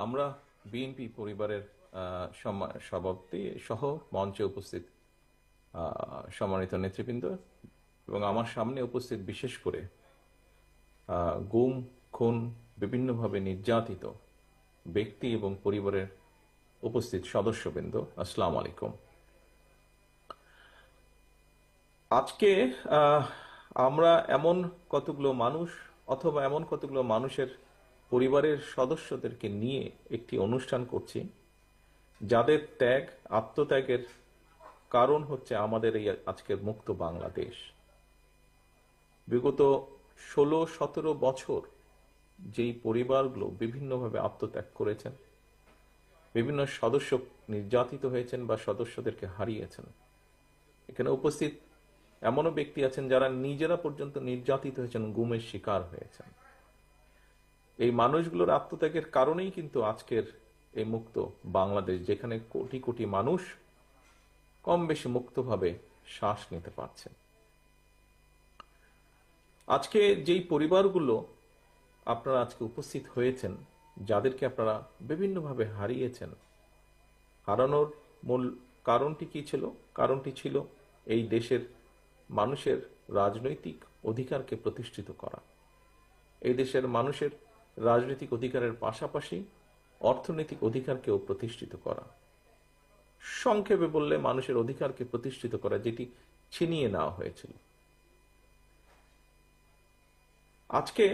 আমরা বিএনপি পরিবারের সভাপতি সহ মঞ্চে উপস্থিত সম্মানিত নেতৃবৃন্দ এবং আমার সামনে উপস্থিত বিশেষ করে গুম খুন বিভিন্নভাবে নির্যাতিত ব্যক্তি এবং পরিবারের উপস্থিত সদস্যবৃন্দ, আসসালামু আলাইকুম। আজকে আমরা এমন কতগুলো মানুষ অথবা এমন কতগুলো মানুষের পরিবারের সদস্যদেরকে নিয়ে একটি অনুষ্ঠান করছি, যাদের ত্যাগ আত্মত্যাগের কারণ হচ্ছে আমাদের এই আজকের মুক্ত বাংলাদেশ। বিগত 16-17 বছর যেই পরিবারগুলো বিভিন্নভাবে আত্মত্যাগ করেছেন, বিভিন্ন সদস্য নির্যাতিত হয়েছেন বা সদস্যদেরকে হারিয়েছেন, এখানে উপস্থিত এমনও ব্যক্তি আছেন যারা নিজেরা পর্যন্ত নির্যাতিত হয়েছেন, গুমের শিকার হয়েছেন। এই মানুষগুলোর আত্মত্যাগের কারণেই কিন্তু আজকের এই মুক্ত বাংলাদেশ, যেখানে কোটি কোটি মানুষ কম বেশি মুক্তভাবে শ্বাস নিতে পারছেন। আজকে যেই পরিবারগুলো আপনারা আজকে উপস্থিত হয়েছেন, যাদেরকে আপনারা বিভিন্নভাবে হারিয়েছেন, হারানোর মূল কারণটি কি ছিল? কারণটি ছিল এই দেশের মানুষের রাজনৈতিক অধিকারকে প্রতিষ্ঠিত করা, এই দেশের মানুষের রাজনৈতিক অধিকারের পাশাপাশি অর্থনৈতিক অধিকারকেও প্রতিষ্ঠিত করা। সংক্ষেপে বললে মানুষের অধিকারকে প্রতিষ্ঠিত করা, যেটি ছিনিয়ে নেওয়া হয়েছিল। আজকে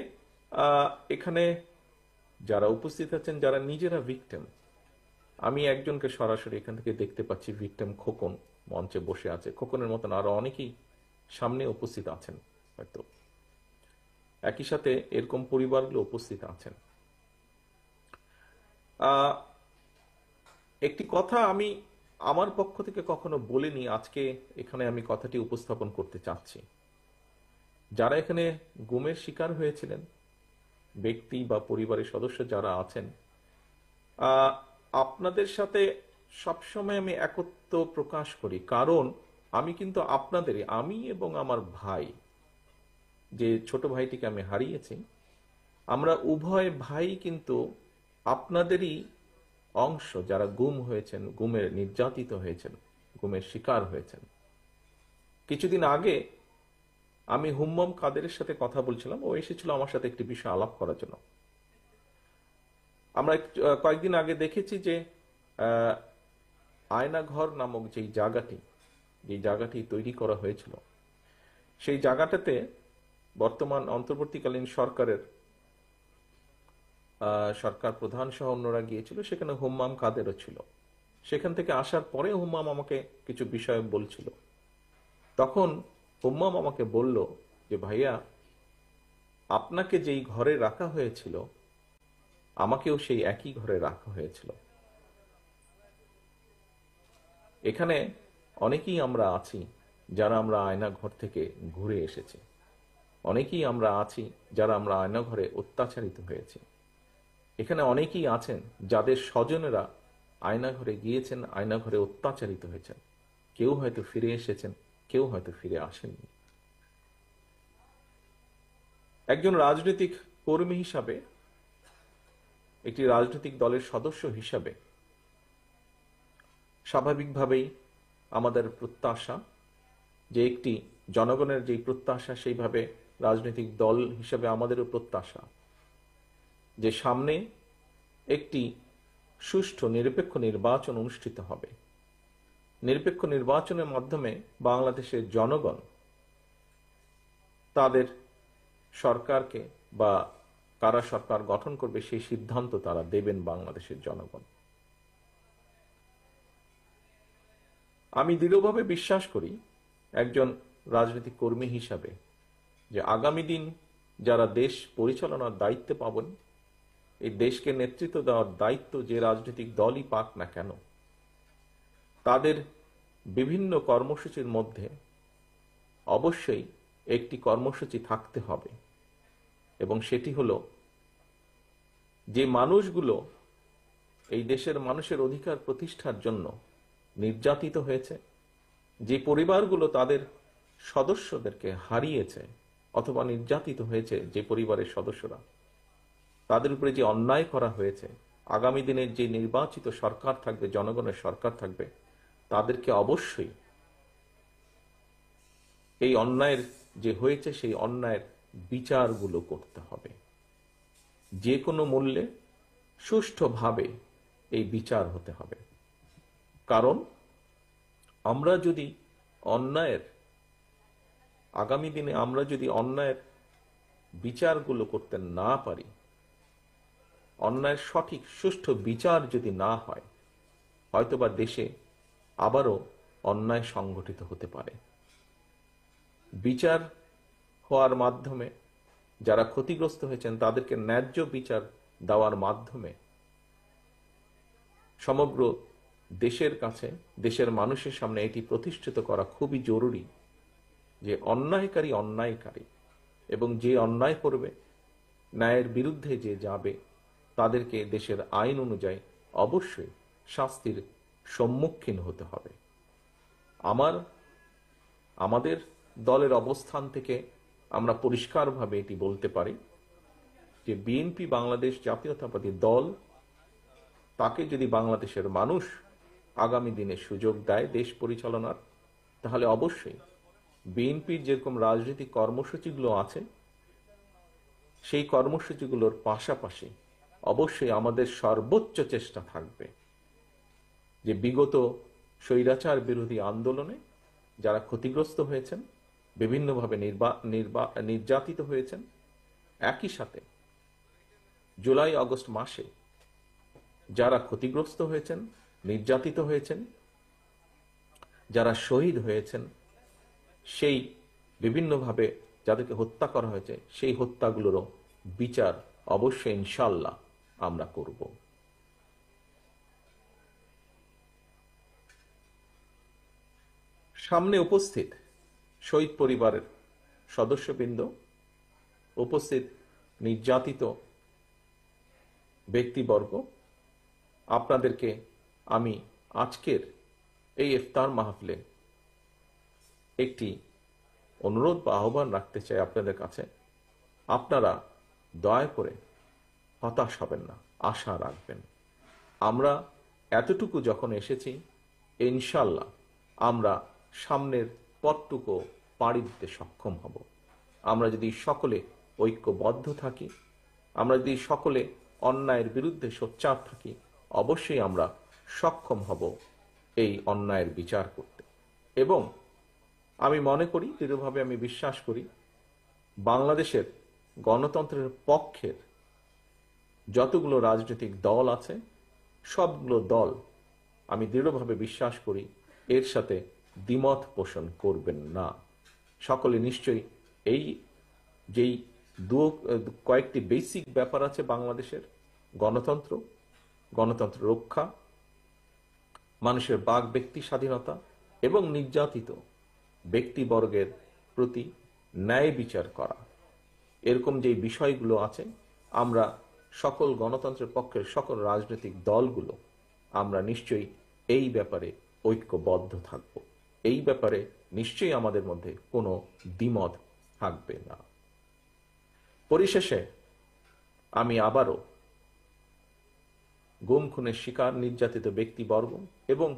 এখানে যারা উপস্থিত আছেন, যারা নিজেরা ভিকটিম, আমি একজনকে সরাসরি এখান থেকে দেখতে পাচ্ছি, ভিকটিম খোকন মঞ্চে বসে আছে। খোকনের মতন আরো অনেকেই সামনে উপস্থিত আছেন, হয়তো একই সাথে এরকম পরিবারগুলো উপস্থিত আছেন। একটি কথা আমি আমার পক্ষ থেকে কখনো বলিনি, আজকে এখানে আমি কথাটি উপস্থাপন করতে চাচ্ছি। যারা এখানে গুমের শিকার হয়েছিলেন, ব্যক্তি বা পরিবারের সদস্য যারা আছেন, আপনাদের সাথে সবসময় আমি একত্ব প্রকাশ করি, কারণ আমি কিন্তু আপনাদেরই, আমি এবং আমার ভাই, যে ছোট ভাইটিকে আমি হারিয়েছি, আমরা উভয় ভাই কিন্তু আপনাদেরই অংশ, যারা গুম হয়েছেন, গুমের নির্যাতিত হয়েছেন, গুমের শিকার হয়েছেন। কিছুদিন আগে আমি হুম্মম কাদেরের সাথে কথা বলছিলাম, ও এসেছিল আমার সাথে একটি বিষয় আলাপ করার জন্য। আমরা কয়েকদিন আগে দেখেছি যে আয়নাঘর নামক যেই জায়গাটি তৈরি করা হয়েছিল, সেই জায়গাটাতে বর্তমান অন্তর্বর্তীকালীন সরকার প্রধান সহ অন্যরা গিয়েছিল, সেখানে হুম্মাম কাদেরও ছিল। সেখান থেকে আসার পরে হুম্মাম আমাকে কিছু বিষয় বলছিল। তখন হুম্মাম আমাকে বলল যে, ভাইয়া, আপনাকে যেই ঘরে রাখা হয়েছিল, আমাকেও সেই একই ঘরে রাখা হয়েছিল। এখানে অনেকেই আমরা আছি যারা আমরা আয়না ঘর থেকে ঘুরে এসেছি, অনেকেই আমরা আছি যারা আমরা আয়না ঘরে অত্যাচারিত হয়েছি। এখানে অনেকেই আছেন যাদের স্বজনেরা আয়না ঘরে গিয়েছেন, আয়না ঘরে অত্যাচারিত হয়েছেন। কেউ হয়তো ফিরে এসেছেন, কেউ হয়তো ফিরে আসেননি। একজন রাজনৈতিক কর্মী হিসাবে, একটি রাজনৈতিক দলের সদস্য হিসাবে স্বাভাবিকভাবেই আমাদের প্রত্যাশা যে, একটি জনগণের যেই প্রত্যাশা, সেইভাবে রাজনৈতিক দল হিসাবে আমাদেরও প্রত্যাশা যে সামনে একটি সুষ্ঠু নিরপেক্ষ নির্বাচন অনুষ্ঠিত হবে। নিরপেক্ষ নির্বাচনের মাধ্যমে বাংলাদেশের জনগণ তাদের সরকারকে বা কারা সরকার গঠন করবে সেই সিদ্ধান্ত তারা দেবেন বাংলাদেশের জনগণ। আমি দৃঢ়ভাবে বিশ্বাস করি একজন রাজনৈতিক কর্মী হিসাবে যে আগামী দিন যারা দেশ পরিচালনার দায়িত্বে পাবেন, এই দেশকে নেতৃত্ব দেওয়ার দায়িত্ব যে রাজনৈতিক দলই পাক না কেন, তাদের বিভিন্ন কর্মসূচির মধ্যে অবশ্যই একটি কর্মসূচি থাকতে হবে, এবং সেটি হলো যে মানুষগুলো এই দেশের মানুষের অধিকার প্রতিষ্ঠার জন্য নির্যাতিত হয়েছে, যে পরিবারগুলো তাদের সদস্যদেরকে হারিয়েছে অথবা নির্যাতিত হয়েছে, যে পরিবারের সদস্যরা, তাদের উপরে যে অন্যায় করা হয়েছে, আগামী দিনের যে নির্বাচিত সরকার থাকবে, জনগণের সরকার থাকবে, তাদেরকে অবশ্যই এই অন্যায়ের যে হয়েছে সেই অন্যায়ের বিচারগুলো করতে হবে। যে কোনো মূল্যে সুষ্ঠুভাবে এই বিচার হতে হবে। কারণ আমরা যদি অন্যায়ের আগামী দিনে আমরা যদি অন্যায়ের বিচারগুলো করতে না পারি, অন্যায়ের সঠিক সুষ্ঠু বিচার যদি না হয়, হয়তোবা দেশে আবারও অন্যায় সংগঠিত হতে পারে। বিচার হওয়ার মাধ্যমে যারা ক্ষতিগ্রস্ত হয়েছেন তাদেরকে ন্যায্য বিচার দেওয়ার মাধ্যমে সমগ্র দেশের কাছে, দেশের মানুষের সামনে এটি প্রতিষ্ঠিত করা খুবই জরুরি যে অন্যায়কারী অন্যায়কারী, এবং যে অন্যায় করবে, ন্যায়ের বিরুদ্ধে যে যাবে, তাদেরকে দেশের আইন অনুযায়ী অবশ্যই শাস্তির সম্মুখীন হতে হবে। আমাদের দলের অবস্থান থেকে আমরা পরিষ্কারভাবে এটি বলতে পারি যে বিএনপি বাংলাদেশ জাতীয়তাবাদী দল, তাকে যদি বাংলাদেশের মানুষ আগামী দিনে সুযোগ দেয় দেশ পরিচালনার, তাহলে অবশ্যই বিএনপির যেরকম রাজনৈতিক কর্মসূচিগুলো আছে সেই কর্মসূচিগুলোর পাশাপাশি অবশ্যই আমাদের সর্বোচ্চ চেষ্টা থাকবে যে বিগত স্বৈরাচার বিরোধী আন্দোলনে যারা ক্ষতিগ্রস্ত হয়েছেন, বিভিন্নভাবে নির্যাতিত হয়েছেন, একই সাথে জুলাই আগস্ট মাসে যারা ক্ষতিগ্রস্ত হয়েছেন, নির্যাতিত হয়েছেন, যারা শহীদ হয়েছেন, সেই বিভিন্নভাবে যাদেরকে হত্যা করা হয়েছে সেই হত্যাগুলোরও বিচার অবশ্যই ইনশাআল্লাহ আমরা করব। সামনে উপস্থিত শহীদ পরিবারের সদস্যবৃন্দ, উপস্থিত নির্যাতিত ব্যক্তিবর্গ, আপনাদেরকে আমি আজকের এই ইফতার মাহফিলে একটি অনুরোধ বা আহ্বান রাখতে চাই আপনাদের কাছে। আপনারা দয়া করে হতাশ হবেন না, আশা রাখবেন। আমরা এতটুকু যখন এসেছি, ইনশাআল্লাহ আমরা সামনের পথটুকু পাড়ি দিতে সক্ষম হব। আমরা যদি সকলে ঐক্যবদ্ধ থাকি, আমরা যদি সকলে অন্যায়ের বিরুদ্ধে সোচ্চার থাকি, অবশ্যই আমরা সক্ষম হব এই অন্যায়ের বিচার করতে। এবং আমি মনে করি, দৃঢ়ভাবে আমি বিশ্বাস করি, বাংলাদেশের গণতন্ত্রের পক্ষের যতগুলো রাজনৈতিক দল আছে, সবগুলো দল আমি দৃঢ়ভাবে বিশ্বাস করি এর সাথে দ্বিমত পোষণ করবেন না। সকলে নিশ্চয়ই এই যেই কয়েকটি বেসিক ব্যাপার আছে বাংলাদেশের, গণতন্ত্র রক্ষা, মানুষের বাক ব্যক্তি স্বাধীনতা এবং নির্যাতিত ব্যক্তিবর্গের প্রতি ন্যায় বিচার করা, এরকম যে বিষয়গুলো আছে, আমরা সকল গণতন্ত্রের পক্ষের সকল রাজনৈতিক দলগুলো আমরা নিশ্চয়ই এই ব্যাপারে ঐক্যবদ্ধ থাকব। এই ব্যাপারে নিশ্চয়ই আমাদের মধ্যে কোনো দ্বিমত থাকবে না। পরিশেষে আমি আবারও গুম খুনের শিকার নির্যাতিত ব্যক্তিবর্গ এবং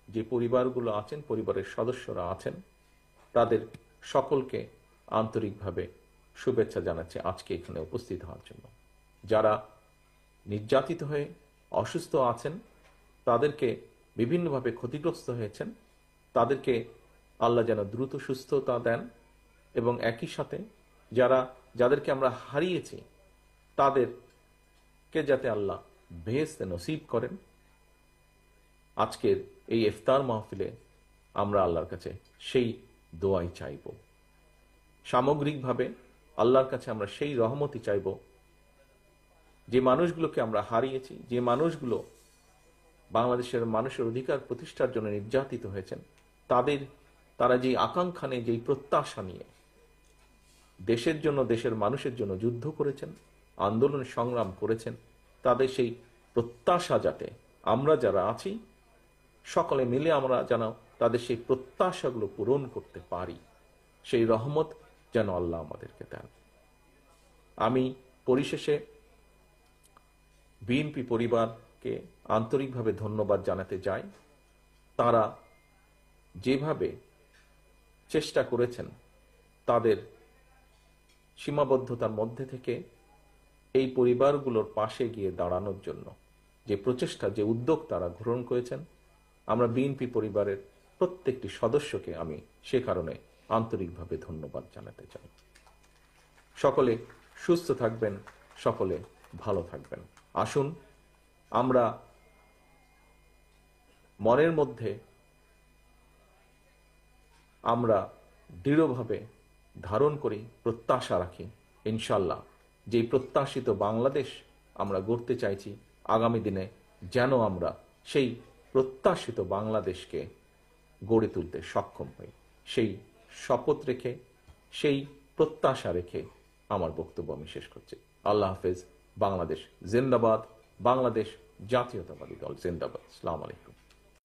যে পরিবারগুলো আছেন, পরিবারের সদস্যরা আছেন, তাদের সকলকে আন্তরিকভাবে শুভেচ্ছা জানাচ্ছি আজকে এখানে উপস্থিত হওয়ার জন্য। যারা নির্যাতিত হয়ে অসুস্থ আছেন, তাদেরকে বিভিন্নভাবে ক্ষতিগ্রস্ত হয়েছেন, তাদেরকে আল্লাহ যেন দ্রুত সুস্থতা দেন, এবং একই সাথে যাদেরকে আমরা হারিয়েছি তাদেরকে যাতে আল্লাহ বেহেশত নসিব করেন। আজকের এই ইফতার মাহফিলে আমরা আল্লাহর কাছে সেই দোয়াই চাইব। সামগ্রিকভাবে আল্লাহর কাছে আমরা সেই রহমতই চাইব, যে মানুষগুলোকে আমরা হারিয়েছি, যে মানুষগুলো বাংলাদেশের মানুষের অধিকার প্রতিষ্ঠার জন্য নির্যাতিত হয়েছেন, তারা যেই আকাঙ্ক্ষা নিয়ে, যেই প্রত্যাশা নিয়ে দেশের জন্য, দেশের মানুষের জন্য যুদ্ধ করেছেন, আন্দোলন সংগ্রাম করেছেন, তাদের সেই প্রত্যাশা যাতে আমরা যারা আছি সকলে মিলে আমরা যেন তাদের সেই প্রত্যাশাগুলো পূরণ করতে পারি, সেই রহমত যেন আল্লাহ আমাদেরকে দেন। আমি পরিশেষে বিএনপি পরিবারকে আন্তরিকভাবে ধন্যবাদ জানাতে চাই। তারা যেভাবে চেষ্টা করেছেন তাদের সীমাবদ্ধতার মধ্যে থেকে এই পরিবারগুলোর পাশে গিয়ে দাঁড়ানোর জন্য যে প্রচেষ্টা, যে উদ্যোগ তারা গ্রহণ করেছেন, আমরা বিএনপি পরিবারের প্রত্যেকটি সদস্যকে আমি সে কারণে আন্তরিকভাবে ধন্যবাদ জানাতে চাই। সকলে সুস্থ থাকবেন, সকলে ভালো থাকবেন। আসুন আমরা মনের মধ্যে আমরা দৃঢ়ভাবে ধারণ করি, প্রত্যাশা রাখি, ইনশাল্লাহ যেই প্রত্যাশিত বাংলাদেশ আমরা গড়তে চাইছি আগামী দিনে, যেন আমরা সেই প্রত্যাশিত বাংলাদেশকে গড়ে তুলতে সক্ষম হই। সেই শপথ রেখে, সেই প্রত্যাশা রেখে আমার বক্তব্য আমি শেষ করছি। আল্লাহ হাফেজ। বাংলাদেশ জিন্দাবাদ। বাংলাদেশ জাতীয়তাবাদী দল জিন্দাবাদ। আসসালামু আলাইকুম।